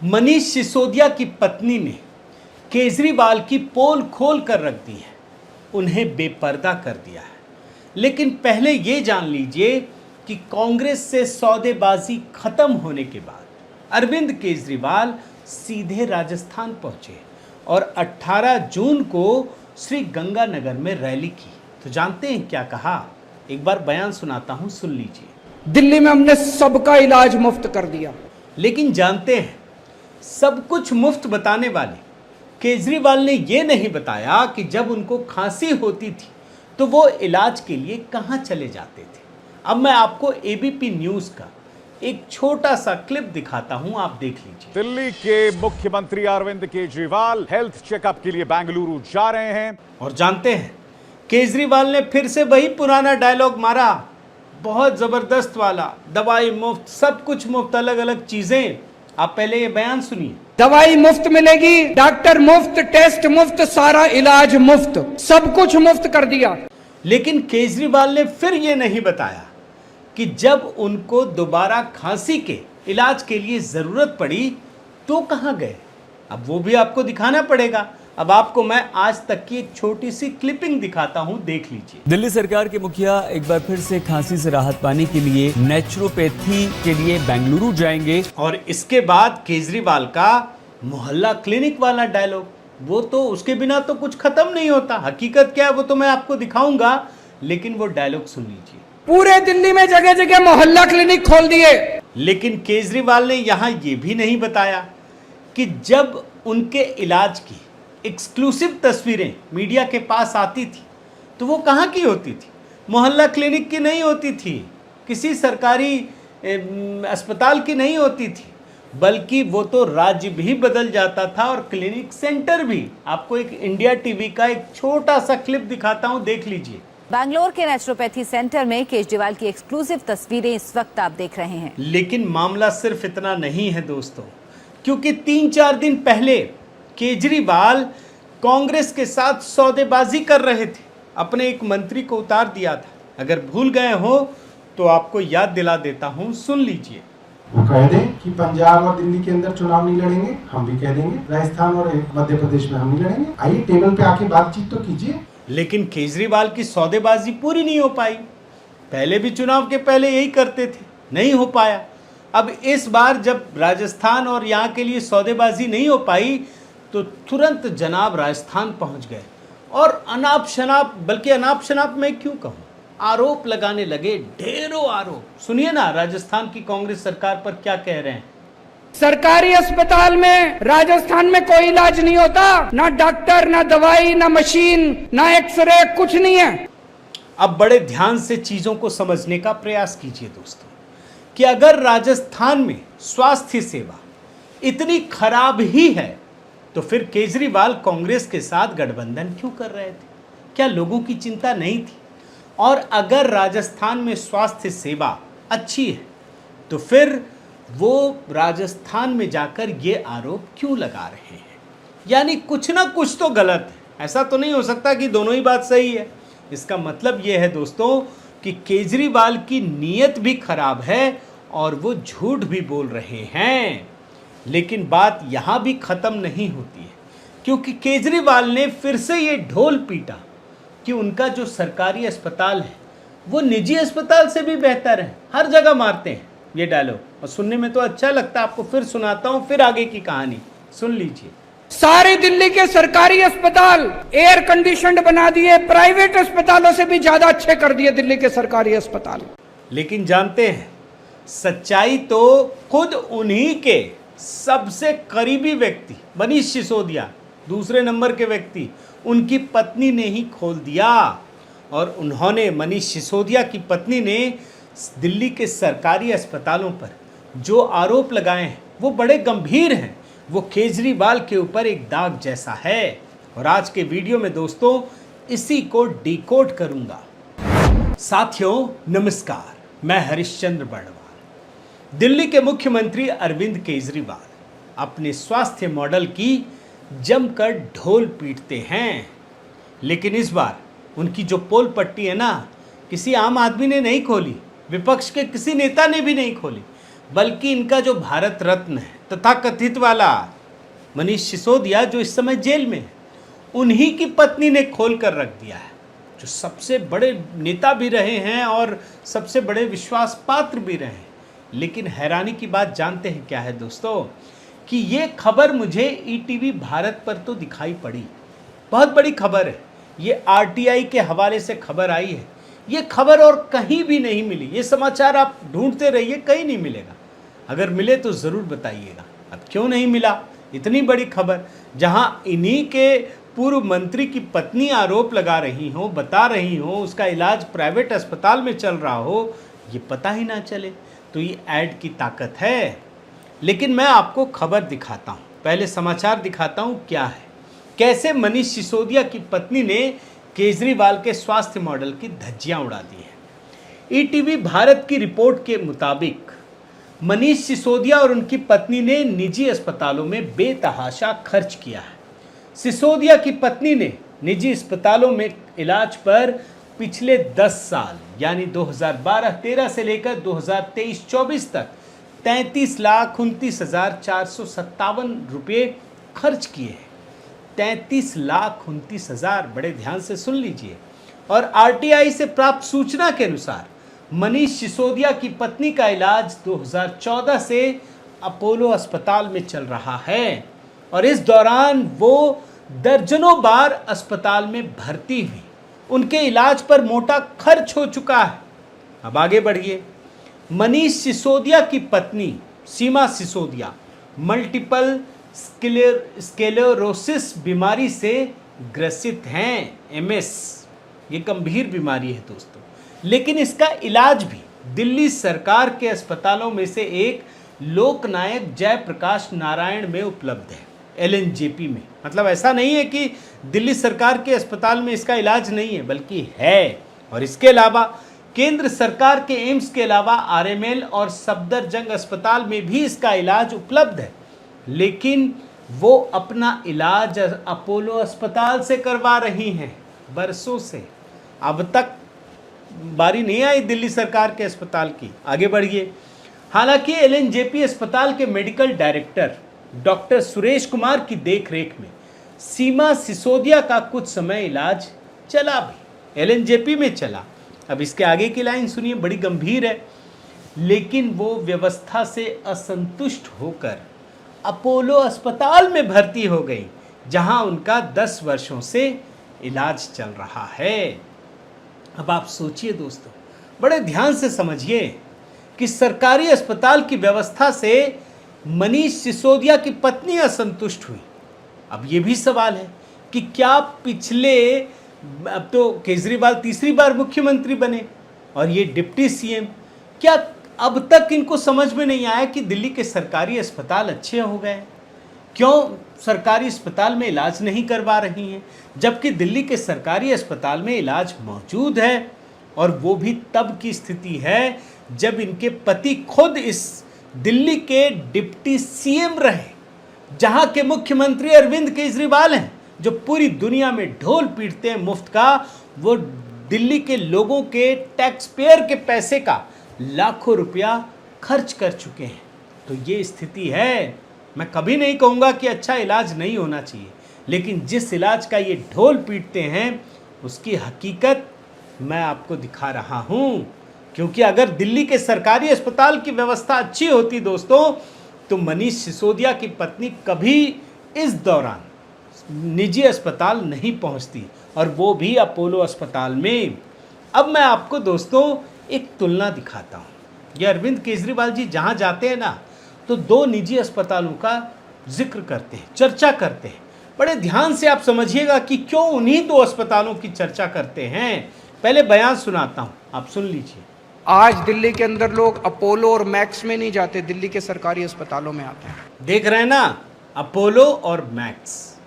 मनीष सिसोदिया की पत्नी ने केजरीवाल की पोल खोल कर रख दी है, उन्हें बेपर्दा कर दिया है। लेकिन पहले ये जान लीजिए कि कांग्रेस से सौदेबाजी खत्म होने के बाद अरविंद केजरीवाल सीधे राजस्थान पहुंचे और 18 जून को श्री गंगानगर में रैली की। तो जानते हैं क्या कहा? एक बार बयान सुनाता हूं, सुन लीजिए। दिल्ली में हमने सबका इलाज मुफ्त कर दिया। लेकिन जानते हैं, सब कुछ मुफ्त बताने वाले केजरीवाल ने यह नहीं बताया कि जब उनको खांसी होती थी तो वो इलाज के लिए कहां चले जाते थे। अब मैं आपको एबीपी न्यूज का एक छोटा सा क्लिप दिखाता हूं, आप देख लीजिए। दिल्ली के मुख्यमंत्री अरविंद केजरीवाल हेल्थ चेकअप के लिए बेंगलुरु जा रहे हैं। और जानते हैं, केजरीवाल ने फिर से वही पुराना डायलॉग मारा, बहुत जबरदस्त वाला, दवाई मुफ्त, सब कुछ मुफ्त, अलग अलग चीजें। आप पहले ये बयान सुनिए। दवाई मुफ्त मिलेगी, डॉक्टर मुफ्त, टेस्ट मुफ्त, सारा इलाज मुफ्त, सब कुछ मुफ्त कर दिया। लेकिन केजरीवाल ने फिर ये नहीं बताया कि जब उनको दोबारा खांसी के इलाज के लिए जरूरत पड़ी तो कहां गए। अब वो भी आपको दिखाना पड़ेगा। अब आपको मैं आज तक की एक छोटी सी क्लिपिंग दिखाता हूं, देख लीजिए। दिल्ली सरकार के मुखिया एक बार फिर से खांसी से राहत पाने के लिए नेचुरोपैथी के लिए बेंगलुरु जाएंगे। और इसके बाद केजरीवाल का मोहल्ला क्लिनिक वाला डायलॉग, वो तो उसके बिना तो कुछ खत्म नहीं होता। हकीकत क्या है वो तो मैं आपको दिखाऊंगा, लेकिन वो डायलॉग सुन लीजिए। पूरे दिल्ली में जगह जगह मोहल्ला क्लिनिक खोल दिए। लेकिन केजरीवाल ने यहां ये भी नहीं बताया कि जब उनके इलाज की एक्सक्लूसिव तस्वीरें मीडिया के पास आती थी तो वो कहां की होती थी? मोहल्ला क्लिनिक की नहीं होती थी, किसी सरकारी अस्पताल की नहीं होती थी, बल्कि वो तो राज्य भी बदल जाता था और क्लिनिक सेंटर भी। आपको एक इंडिया टीवी का एक छोटा सा क्लिप दिखाता हूं, देख लीजिए। बैंगलोर के नेचुरोपैथी सेंटर में केजरीवाल की एक्सक्लूसिव तस्वीरें इस वक्त आप देख रहे हैं। लेकिन मामला सिर्फ इतना नहीं है दोस्तों, क्योंकि 3-4 दिन पहले केजरीवाल कांग्रेस के साथ सौदेबाजी कर रहे थे, अपने एक मंत्री को उतार दिया था। अगर भूल गए हो तो आपको याद दिला देता हूं, सुन लीजिए। वो कह दें कि पंजाब और दिल्ली के अंदर चुनाव नहीं लड़ेंगे, हम भी कह देंगे राजस्थान और मध्य प्रदेश में हम नहीं लड़ेंगे। आइए टेबल पे आके बातचीत तो कीजिए। लेकिन केजरीवाल की सौदेबाजी पूरी नहीं हो पाई। पहले भी चुनाव के पहले यही करते थे, नहीं हो पाया। अब इस बार जब राजस्थान और यहाँ के लिए सौदेबाजी नहीं हो पाई तो तुरंत जनाब राजस्थान पहुंच गए और अनाप शनाप, बल्कि अनाप शनाप मैं क्यों कहूँ, आरोप लगाने लगे, ढेरों आरोप। सुनिए ना राजस्थान की कांग्रेस सरकार पर क्या कह रहे हैं। सरकारी अस्पताल में राजस्थान में कोई इलाज नहीं होता, ना डॉक्टर, ना दवाई, ना मशीन, ना एक्सरे, कुछ नहीं है। अब बड़े ध्यान से चीजों को समझने का प्रयास कीजिए दोस्तों, कि अगर राजस्थान में स्वास्थ्य सेवा इतनी खराब ही है तो फिर केजरीवाल कांग्रेस के साथ गठबंधन क्यों कर रहे थे? क्या लोगों की चिंता नहीं थी? और अगर राजस्थान में स्वास्थ्य सेवा अच्छी है तो फिर वो राजस्थान में जाकर ये आरोप क्यों लगा रहे हैं? यानी कुछ ना कुछ तो गलत है। ऐसा तो नहीं हो सकता कि दोनों ही बात सही है। इसका मतलब ये है दोस्तों कि केजरीवाल की नीयत भी खराब है और वो झूठ भी बोल रहे हैं। लेकिन बात यहाँ भी ख़त्म नहीं होती है, क्योंकि केजरीवाल ने फिर से ये ढोल पीटा कि उनका जो सरकारी अस्पताल है वो निजी अस्पताल से भी बेहतर है। हर जगह मारते हैं ये डायलॉग, और सुनने में तो अच्छा लगता है। आपको फिर सुनाता हूँ, फिर आगे की कहानी सुन लीजिए। सारे दिल्ली के सरकारी अस्पताल एयर कंडीशनड बना दिए, प्राइवेट अस्पतालों से भी ज्यादा अच्छे कर दिए दिल्ली के सरकारी अस्पताल। लेकिन जानते हैं, सच्चाई तो खुद उन्हीं के सबसे करीबी व्यक्ति मनीष सिसोदिया, दूसरे नंबर के व्यक्ति, उनकी पत्नी ने ही खोल दिया। और उन्होंने, मनीष सिसोदिया की पत्नी ने दिल्ली के सरकारी अस्पतालों पर जो आरोप लगाए हैं वो बड़े गंभीर हैं। वो केजरीवाल के ऊपर एक दाग जैसा है। और आज के वीडियो में दोस्तों इसी को डिकोड करूंगा। साथियों नमस्कार, मैं हरिश्चंद्र बर्णवाल। दिल्ली के मुख्यमंत्री अरविंद केजरीवाल अपने स्वास्थ्य मॉडल की जमकर ढोल पीटते हैं। लेकिन इस बार उनकी जो पोल पट्टी है ना, किसी आम आदमी ने नहीं खोली, विपक्ष के किसी नेता ने भी नहीं खोली, बल्कि इनका जो भारत रत्न है तथाकथित वाला मनीष सिसोदिया, जो इस समय जेल में है, उन्हीं की पत्नी ने खोल कर रख दिया है, जो सबसे बड़े नेता भी रहे हैं और सबसे बड़े विश्वास पात्र भी रहे हैं। लेकिन हैरानी की बात जानते हैं क्या है दोस्तों, कि ये खबर मुझे ईटीवी भारत पर तो दिखाई पड़ी, बहुत बड़ी खबर है, ये आरटीआई के हवाले से खबर आई है। ये खबर और कहीं भी नहीं मिली, ये समाचार आप ढूंढते रहिए, कहीं नहीं मिलेगा। अगर मिले तो ज़रूर बताइएगा। अब क्यों नहीं मिला, इतनी बड़ी खबर जहां इन्हीं के पूर्व मंत्री की पत्नी आरोप लगा रही हो, बता रही हो उसका इलाज प्राइवेट अस्पताल में चल रहा हो, ये पता ही ना चले, तो ये ऐड की ताकत है। लेकिन मैं आपको खबर दिखाता हूँ, पहले समाचार दिखाता हूँ क्या है, कैसे मनीष सिसोदिया की पत्नी ने केजरीवाल के स्वास्थ्य मॉडल की धज्जियां उड़ा दी है। ईटीवी भारत की रिपोर्ट के मुताबिक मनीष सिसोदिया और उनकी पत्नी ने निजी अस्पतालों में बेतहाशा खर्च किया है। सिसोदिया की पत्नी ने निजी अस्पतालों में इलाज पर पिछले 10 साल यानी 2012-13 से लेकर 2023-24 तक 33,29,457 रुपये खर्च किए हैं। 33,29,000, बड़े ध्यान से सुन लीजिए। और आरटीआई से प्राप्त सूचना के अनुसार मनीष सिसोदिया की पत्नी का इलाज 2014 से अपोलो अस्पताल में चल रहा है और इस दौरान वो दर्जनों बार अस्पताल में भर्ती हुई। उनके इलाज पर मोटा खर्च हो चुका है। अब आगे बढ़िए। मनीष सिसोदिया की पत्नी सीमा सिसोदिया मल्टीपल स्क्लेरोसिस बीमारी से ग्रसित हैं, एमएस। ये गंभीर बीमारी है दोस्तों, लेकिन इसका इलाज भी दिल्ली सरकार के अस्पतालों में से एक लोकनायक जयप्रकाश नारायण में उपलब्ध है, एलएनजेपी में। मतलब ऐसा नहीं है कि दिल्ली सरकार के अस्पताल में इसका इलाज नहीं है, बल्कि है। और इसके अलावा केंद्र सरकार के एम्स के अलावा आरएमएल और सफदरजंग अस्पताल में भी इसका इलाज उपलब्ध है, लेकिन वो अपना इलाज अपोलो अस्पताल से करवा रही हैं बरसों से। अब तक बारी नहीं आई दिल्ली सरकार के अस्पताल की। आगे बढ़िए। हालांकि एलएनजेपी अस्पताल के medical director doctor Suresh Kumar की देखरेख में सीमा सिसोदिया का कुछ समय इलाज चला भी, एलएनजेपी में चला। अब इसके आगे की लाइन सुनिए, बड़ी गंभीर है। लेकिन वो व्यवस्था से असंतुष्ट होकर अपोलो अस्पताल में भर्ती हो गई, जहां उनका 10 वर्षों से इलाज चल रहा है। अब आप सोचिए दोस्तों, बड़े ध्यान से समझिए कि सरकारी अस्पताल की व्यवस्था से मनीष सिसोदिया की पत्नी असंतुष्ट हुई। अब ये भी सवाल है कि क्या अब तो केजरीवाल तीसरी बार मुख्यमंत्री बने और ये डिप्टी सीएम, क्या अब तक इनको समझ में नहीं आया कि दिल्ली के सरकारी अस्पताल अच्छे हो गए? क्यों सरकारी अस्पताल में इलाज नहीं करवा रही हैं, जबकि दिल्ली के सरकारी अस्पताल में इलाज मौजूद है? और वो भी तब की स्थिति है जब इनके पति खुद इस दिल्ली के डिप्टी सीएम रहे, जहां के मुख्यमंत्री अरविंद केजरीवाल हैं, जो पूरी दुनिया में ढोल पीटते हैं मुफ्त का। वो दिल्ली के लोगों के टैक्स पेयर के पैसे का लाखों रुपया खर्च कर चुके हैं। तो ये स्थिति है। मैं कभी नहीं कहूँगा कि अच्छा इलाज नहीं होना चाहिए, लेकिन जिस इलाज का ये ढोल पीटते हैं उसकी हकीकत मैं आपको दिखा रहा हूँ। क्योंकि अगर दिल्ली के सरकारी अस्पताल की व्यवस्था अच्छी होती दोस्तों, तो मनीष सिसोदिया की पत्नी कभी इस दौरान निजी अस्पताल नहीं पहुंचती, और वो भी अपोलो अस्पताल में। अब मैं आपको दोस्तों एक तुलना दिखाता हूँ। ये अरविंद केजरीवाल जी जहाँ जाते हैं ना, तो 2 निजी अस्पतालों का जिक्र करते हैं, चर्चा करते हैं। बड़े ध्यान से आप समझिएगा कि क्यों उन्हीं 2 अस्पतालों की चर्चा करते हैं। पहले बयान सुनाता हूँ, आप सुन लीजिए। आज दिल्ली के अंदर लोग अपोलो और मैक्स में नहीं जाते, दिल्ली के सरकारी अस्पतालों में आते हैं। देख रहे हैं ना, अपोलो और मैक्स।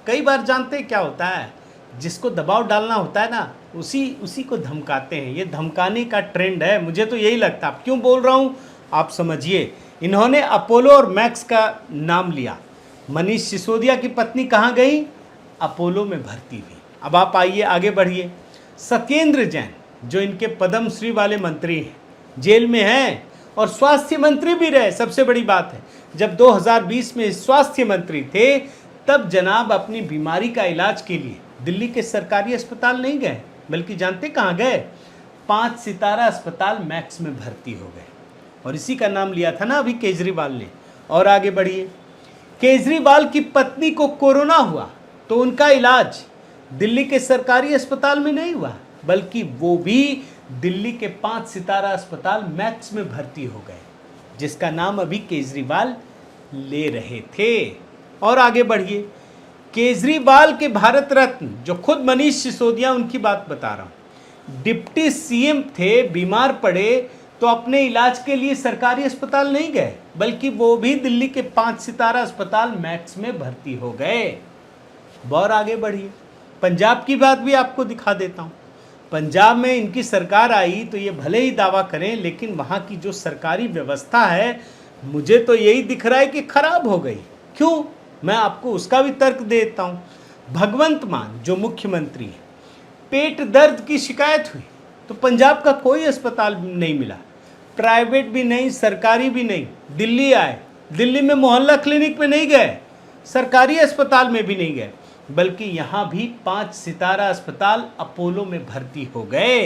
कई बार जानते हैं क्या होता है, जिसको दबाव डालना होता है ना, उसी को धमकाते हैं। ये धमकाने का ट्रेंड है, मुझे तो यही लगता है। क्यों बोल रहा हूँ आप समझिए। इन्होंने अपोलो और मैक्स का नाम लिया। मनीष सिसोदिया की पत्नी कहाँ गई? अपोलो में भर्ती हुई। अब आप आइए आगे बढ़िए। सत्येंद्र जैन जो इनके पद्म श्री वाले मंत्री हैं, जेल में हैं, और स्वास्थ्य मंत्री भी रहे। सबसे बड़ी बात है, जब 2020 में स्वास्थ्य मंत्री थे तब जनाब अपनी बीमारी का इलाज के लिए दिल्ली के सरकारी अस्पताल नहीं गए, बल्कि जानते कहाँ गए? 5 सितारा अस्पताल मैक्स में भर्ती हो गए। और इसी का नाम लिया था ना अभी केजरीवाल ने। और आगे बढ़िए, केजरीवाल की पत्नी को कोरोना हुआ तो उनका इलाज दिल्ली के सरकारी अस्पताल में नहीं हुआ, बल्कि वो भी दिल्ली के 5 सितारा अस्पताल मैक्स में भर्ती हो गए, जिसका नाम अभी केजरीवाल ले रहे थे। और आगे बढ़िए, केजरीवाल के भारत रत्न जो खुद मनीष सिसोदिया, उनकी बात बता रहा हूं, डिप्टी सीएम थे, बीमार पड़े तो अपने इलाज के लिए सरकारी अस्पताल नहीं गए, बल्कि वो भी दिल्ली के 5 सितारा अस्पताल मैक्स में भर्ती हो गए। और आगे बढ़िए, पंजाब की बात भी आपको दिखा देता हूं। पंजाब में इनकी सरकार आई तो ये भले ही दावा करें, लेकिन वहां की जो सरकारी व्यवस्था है मुझे तो यही दिख रहा है कि खराब हो गई। क्यों? मैं आपको उसका भी तर्क देता हूं। भगवंत मान जो मुख्यमंत्री है, पेट दर्द की शिकायत हुई तो पंजाब का कोई अस्पताल नहीं मिला, प्राइवेट भी नहीं, सरकारी भी नहीं। दिल्ली आए, दिल्ली में मोहल्ला क्लिनिक में नहीं गए, सरकारी अस्पताल में भी नहीं गए, बल्कि यहाँ भी 5 सितारा अस्पताल अपोलो में भर्ती हो गए।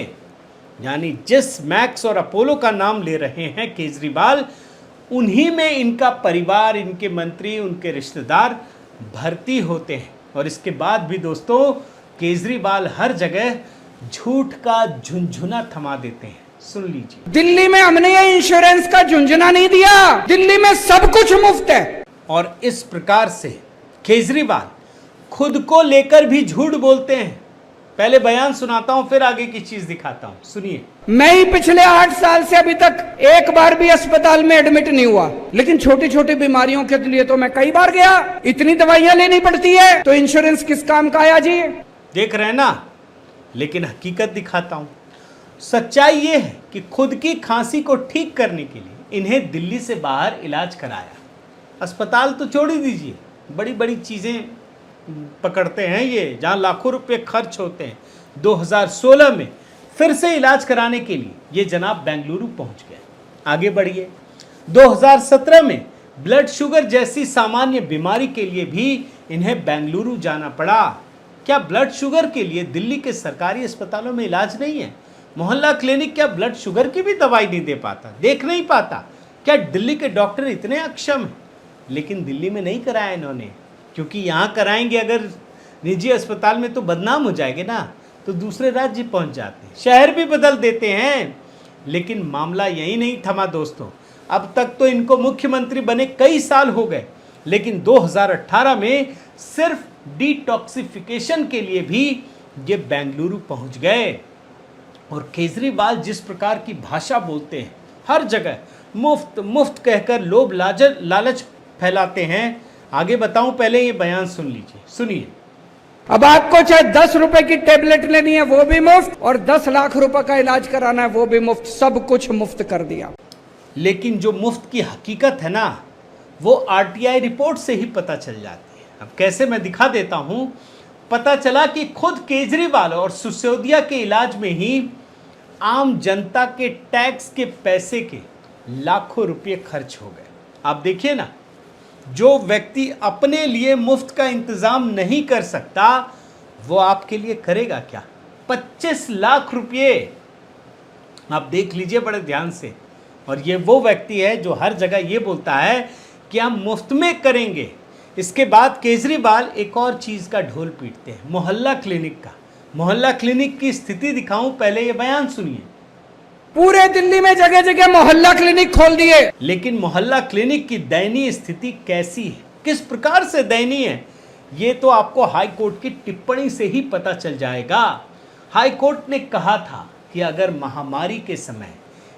यानी जिस मैक्स और अपोलो का नाम ले रहे हैं केजरीवाल, उन्हीं में इनका परिवार, इनके मंत्री, उनके रिश्तेदार भर्ती होते हैं। और इसके बाद भी दोस्तों केजरीवाल हर जगह झूठ का झुनझुना थमा देते हैं। सुन लीजिए, दिल्ली में हमने ये इंश्योरेंस का झुंझुना नहीं दिया, दिल्ली में सब कुछ मुफ्त है। और इस प्रकार से केजरीवाल खुद को लेकर भी झूठ बोलते हैं। पहले बयान सुनाता हूं, फिर आगे की चीज दिखाता हूं, सुनिए। मैं ही पिछले 8 साल से अभी तक एक बार भी अस्पताल में एडमिट नहीं हुआ, लेकिन छोटी छोटी बीमारियों के लिए तो मैं कई बार गया। इतनी दवाइयां लेनी पड़ती है तो इंश्योरेंस किस काम का आया जी? देख रहे हैं ना, लेकिन हकीकत दिखाता हूं। सच्चाई ये है कि खुद की खांसी को ठीक करने के लिए इन्हें दिल्ली से बाहर इलाज कराया। अस्पताल तो छोड़ ही दीजिए, बड़ी बड़ी चीजें पकड़ते हैं ये, जहां लाखों रुपए खर्च होते हैं। 2016 में फिर से इलाज कराने के लिए ये जनाब बेंगलुरु पहुंच गए। आगे बढ़िए, 2017 में ब्लड शुगर जैसी सामान्य बीमारी के लिए भी इन्हें बेंगलुरु जाना पड़ा। क्या ब्लड शुगर के लिए दिल्ली के सरकारी अस्पतालों में इलाज नहीं है? मोहल्ला क्लिनिक क्या ब्लड शुगर की भी दवाई नहीं दे पाता, देख नहीं पाता? क्या दिल्ली के डॉक्टर इतने अक्षम हैं? लेकिन दिल्ली में नहीं कराया इन्होंने, क्योंकि यहाँ कराएंगे अगर निजी अस्पताल में तो बदनाम हो जाएंगे ना, तो दूसरे राज्य पहुँच जाते हैं, शहर भी बदल देते हैं। लेकिन मामला यही नहीं थमा दोस्तों। अब तक तो इनको मुख्यमंत्री बने कई साल हो गए, लेकिन 2018 में सिर्फ डिटॉक्सिफिकेशन के लिए भी ये बेंगलुरु पहुंच गए। और केजरीवाल जिस प्रकार की भाषा बोलते हैं, हर जगह मुफ्त मुफ्त कहकर लोभ लालच फैलाते हैं। आगे बताऊं, पहले ये बयान सुन लीजिए, सुनिए। अब आपको चाहे 10 रुपए की टेबलेट लेनी है वो भी मुफ्त, और 10 लाख रुपए का इलाज कराना है वो भी मुफ्त, सब कुछ मुफ्त कर दिया। लेकिन जो मुफ्त की हकीकत है ना, वो आरटीआई रिपोर्ट से ही पता चल जाती है। अब कैसे, मैं दिखा देता हूं। पता चला कि खुद केजरीवाल और सिसोदिया के इलाज में ही आम जनता के टैक्स के पैसे के लाखों रुपए खर्च हो गए। आप देखिए ना, जो व्यक्ति अपने लिए मुफ्त का इंतजाम नहीं कर सकता, वो आपके लिए करेगा क्या? 25 लाख रुपए, आप देख लीजिए बड़े ध्यान से। और ये वो व्यक्ति है जो हर जगह ये बोलता है कि हम मुफ्त में करेंगे। इसके बाद केजरीवाल एक और चीज़ का ढोल पीटते हैं, मोहल्ला क्लिनिक का। मोहल्ला क्लिनिक की स्थिति दिखाऊं, पहले ये बयान सुनिए। पूरे दिल्ली में जगह जगह मोहल्ला क्लिनिक खोल दिए। लेकिन मोहल्ला क्लिनिक की दयनीय स्थिति कैसी है, किस प्रकार से दयनीय है, ये तो आपको हाई कोर्ट की टिप्पणी से ही पता चल जाएगा। हाई कोर्ट ने कहा था कि अगर महामारी के समय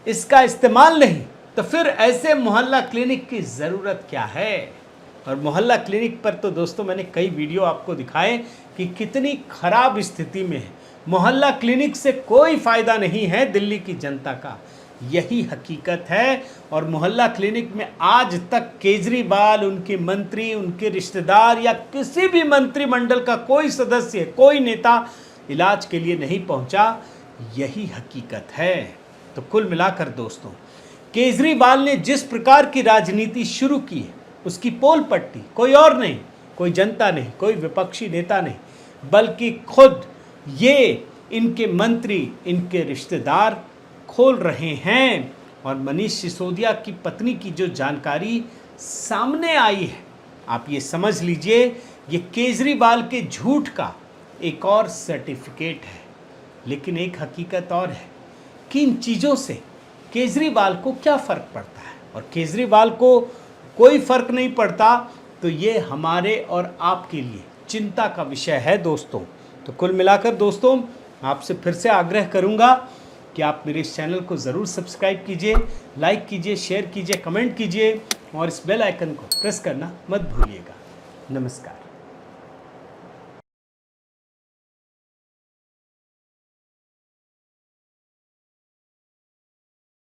इसका इस्तेमाल नहीं तो फिर ऐसे मोहल्ला क्लिनिक की ज़रूरत क्या है। और मोहल्ला क्लिनिक पर तो दोस्तों मैंने कई वीडियो आपको दिखाए कि कितनी खराब स्थिति में है। मोहल्ला क्लिनिक से कोई फ़ायदा नहीं है दिल्ली की जनता का, यही हकीकत है। और मोहल्ला क्लिनिक में आज तक केजरीवाल, उनके मंत्री, उनके रिश्तेदार या किसी भी मंत्रिमंडल का कोई सदस्य, कोई नेता इलाज के लिए नहीं पहुंचा, यही हकीकत है। तो कुल मिलाकर दोस्तों, केजरीवाल ने जिस प्रकार की राजनीति शुरू की है उसकी पोल पट्टी कोई और नहीं, कोई जनता नहीं, कोई विपक्षी नेता नहीं, बल्कि खुद ये इनके मंत्री, इनके रिश्तेदार खोल रहे हैं। और मनीष सिसोदिया की पत्नी की जो जानकारी सामने आई है, आप ये समझ लीजिए, ये केजरीवाल के झूठ का एक और सर्टिफिकेट है। लेकिन एक हकीकत और है कि इन चीज़ों से केजरीवाल को क्या फ़र्क पड़ता है, और केजरीवाल को कोई फ़र्क नहीं पड़ता, तो ये हमारे और आपके लिए चिंता का विषय है दोस्तों। तो कुल मिलाकर दोस्तों, आपसे फिर से आग्रह करूंगा कि आप मेरे इस चैनल को ज़रूर सब्सक्राइब कीजिए, लाइक कीजिए, शेयर कीजिए, कमेंट कीजिए और इस बेल आइकन को प्रेस करना मत भूलिएगा। नमस्कार।